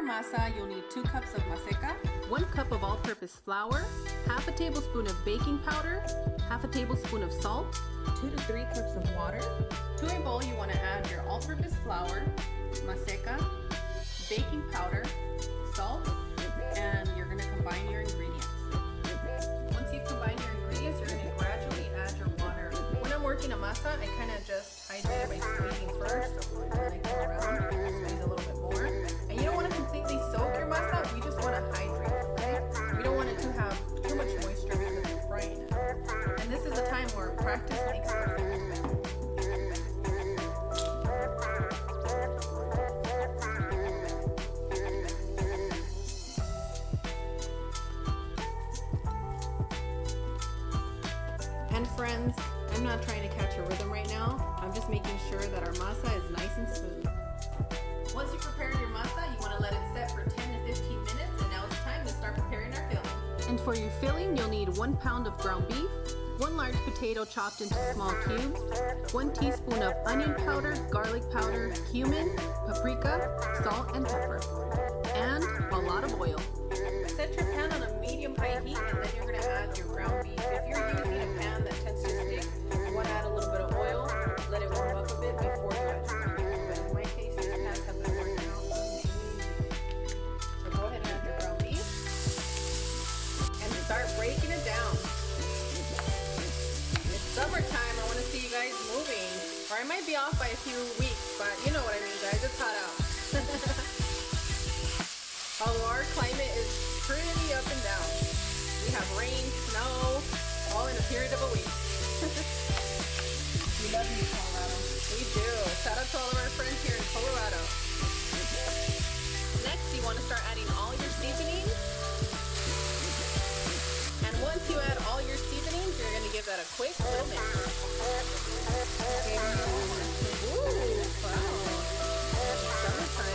masa, you'll need 2 cups of maseca, 1 cup of all-purpose flour, half a tablespoon of baking powder, half a tablespoon of salt, 2 to 3 cups of water. To a bowl, you want to add your all-purpose flour, maseca, baking powder, salt, and you're going to combine your ingredients. Once you've combined your ingredients, you're going to gradually add your water. When I'm working a masa, I kind of just hydrate it by squeezing first, and I come around, squeeze a little bit more. And you don't want to completely soak your masa, we just want to hydrate it, okay? We don't want it to have too much moisture because we're frying it. And this is a time where practice makes perfect. And friends, I'm not trying to catch a rhythm right now. I'm just making sure that our masa is nice and smooth. Once you prepared your masa, you want to let it set for 10 to 15 minutes, and now it's time to start preparing our filling. and for your filling you'll need 1 pound of ground beef, 1 large potato chopped into small cubes, 1 teaspoon of onion powder, garlic powder, cumin, paprika, salt and pepper, and a lot of oil. Set your pan on a medium-high heat, and then you're going to add your ground beef. If you're using a pan that tends to stick, you want to add a little bit of oil, let it warm up a bit before you add your ground beef. But in my case, these pans have been working out amazing. So go ahead and add your ground beef, and start breaking it down. It's summertime, I want to see you guys moving. Or I might be off by a few weeks, but you know what I mean, guys, it's hot out. Although our climate is pretty up and down. We have rain, snow, all in a period of a week. We love you, Colorado. We do. Shout out to all of our friends here in Colorado. Next, you want to start adding all your seasonings. And once you add all your seasonings, you're going to give that a quick little mix. Ooh, wow. Summertime.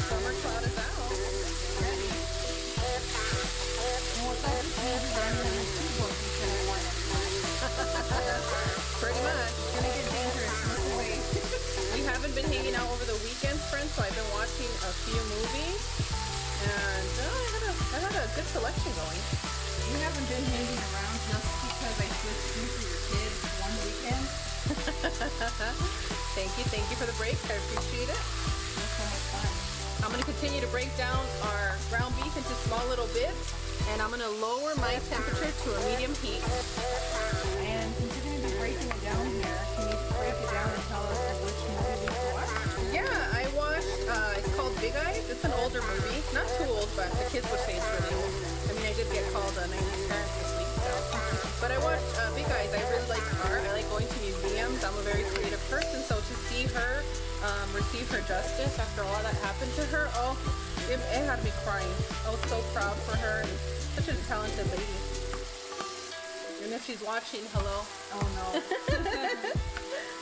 Summer cloud is out. Ready. Pretty much. It's gonna get dangerous. Look away. We haven't been hanging out over the weekends, friends, so I've been watching a few movies, and I had a good selection going. We haven't been hanging around just because I switched you for your kids one weekend. Thank you for the break. I appreciate it. It was so much fun. I'm going to continue to break down our ground beef into small little bits, and I'm going to lower my temperature to a medium heat. And since you're going to be breaking it down here, can you break it down and tell us which movie we watched? Yeah, I watched, it's called Big Eyes. It's an older movie. Not too old, but the kids would say it's really old. I mean, I did get called a 90s parent this week, so. But I watched Big Eyes. I really like art. I like going to museums. I'm a very creative person, so to see her receive her justice after all that happened to her, oh, it had me crying. I was so proud for her, and such a talented lady. And if she's watching, hello. Oh no.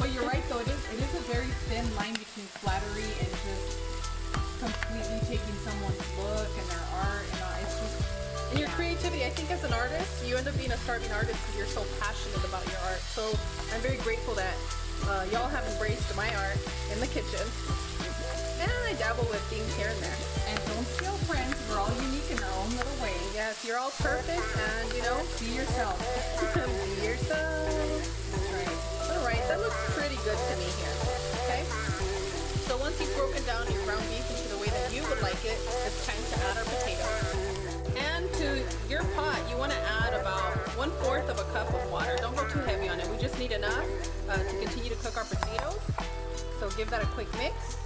But you're right though, it is a very thin line between flattery and just completely taking someone's look and their art, and it's just... And your creativity, I think as an artist, you end up being a starving artist because you're so passionate about your art. So I'm very grateful that y'all have embraced my art in the kitchen. And I dabble with things here and there. And don't steal friends, we're all unique in our own little way. Yes, you're all perfect, and you know, Be yourself. be yourself. That's right. Alright, that looks pretty good to me here. Okay? So once you've broken down your ground beef into the way that you would like it, it's time to add our potatoes. And to your pot, you want to add about 1/4 of a cup of water. Don't go too heavy on it. We just need enough to continue to cook our potatoes. So give that a quick mix.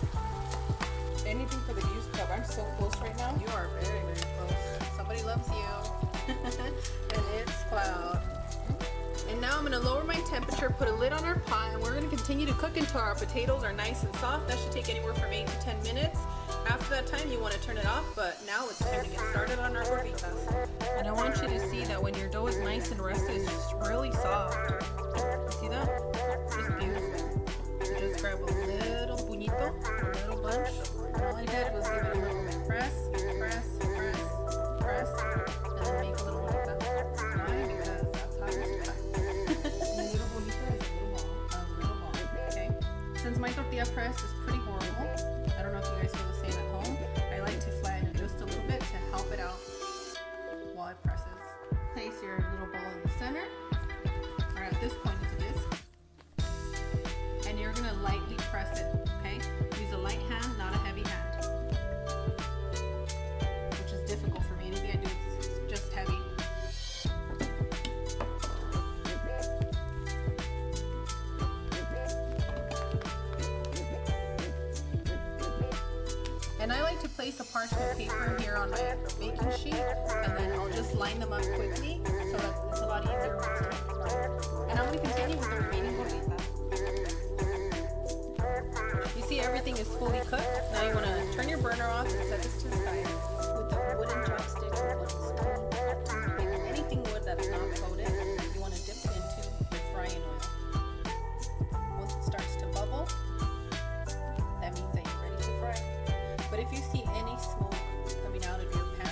Anything for the views club. I'm so close right now. You are very, very close. Somebody loves you. And it's Cloud. And now I'm going to lower my temperature, put a lid on our pot, and we're going to continue to cook until our potatoes are nice and soft. That should take anywhere from 8 to 10 minutes. After that time, you want to turn it off, but now it's time to get started on our gorditas. And I want you to see that when your dough is nice and rested, it's just really soft. You see that? Just beautiful. So just grab a little puñito, a little bunch. And all I did was give it a little press, press, press, press, and then make a little bonita. Why? Because that's how it's cut. A little bonita is a little ball. Okay. Since my tortilla press is pretty horrible, I don't know if you guys feel the same at home. center, or at this point it's a disc, and you're gonna lightly press it, okay? Use a light hand, not a heavy hand, which is difficult for me. Anything I do, it's just heavy. And I like to place a parchment paper here on my baking sheet, and then I'll just line them up quickly so that it's a lot easier next time. And I'm going to continue with the remaining gorditas. You see everything is fully cooked. Now you want to turn your burner off and set this to the side with a wooden chopstick or wooden spoon. Like anything wood that's not coated, you want to dip it into your frying oil. Once it starts to bubble, that means that you're ready to fry. But if you see any smoke coming out of your pan,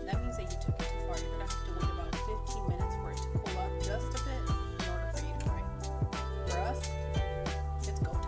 that means that you took it too far. You're going to have to wait about 15 minutes for it to cool up just a bit in order for you to fry. For us, it's go time.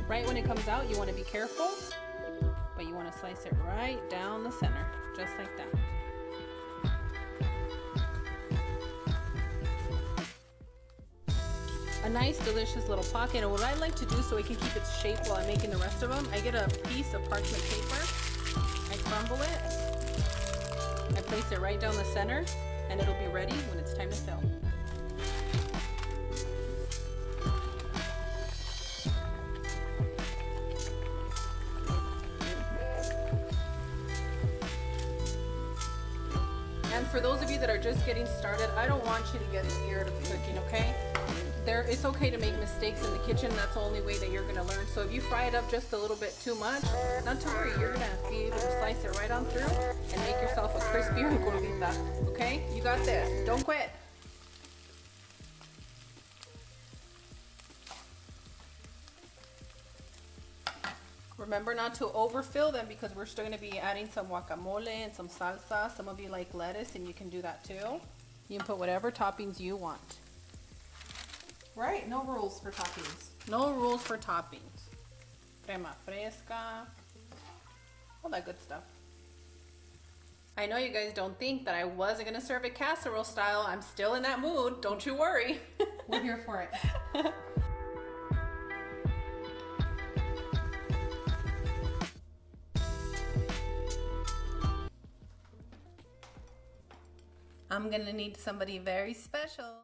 Right when it comes out, you want to be careful, but you want to slice it right down the center, just like that. A nice, delicious little pocket. And what I like to do so it can keep its shape while I'm making the rest of them, I get a piece of parchment paper, I crumble it, I place it right down the center, and it'll be ready when it's time to fill. And for those of you that are just getting started, I don't want you to get scared of cooking, okay? It's okay to make mistakes in the kitchen. That's the only way that you're gonna learn. So if you fry it up just a little bit too much, not to worry, you're gonna be able to slice it right on through and make yourself a crispier gordita, okay? You got this, don't quit. Remember not to overfill them because we're still going to be adding some guacamole and some salsa. Some of you like lettuce and you can do that too. You can put whatever toppings you want. Right, no rules for toppings. No rules for toppings. Crema fresca, all that good stuff. I know you guys don't think that I wasn't going to serve it casserole style. I'm still in that mood, don't you worry. We're here for it. I'm gonna need somebody very special.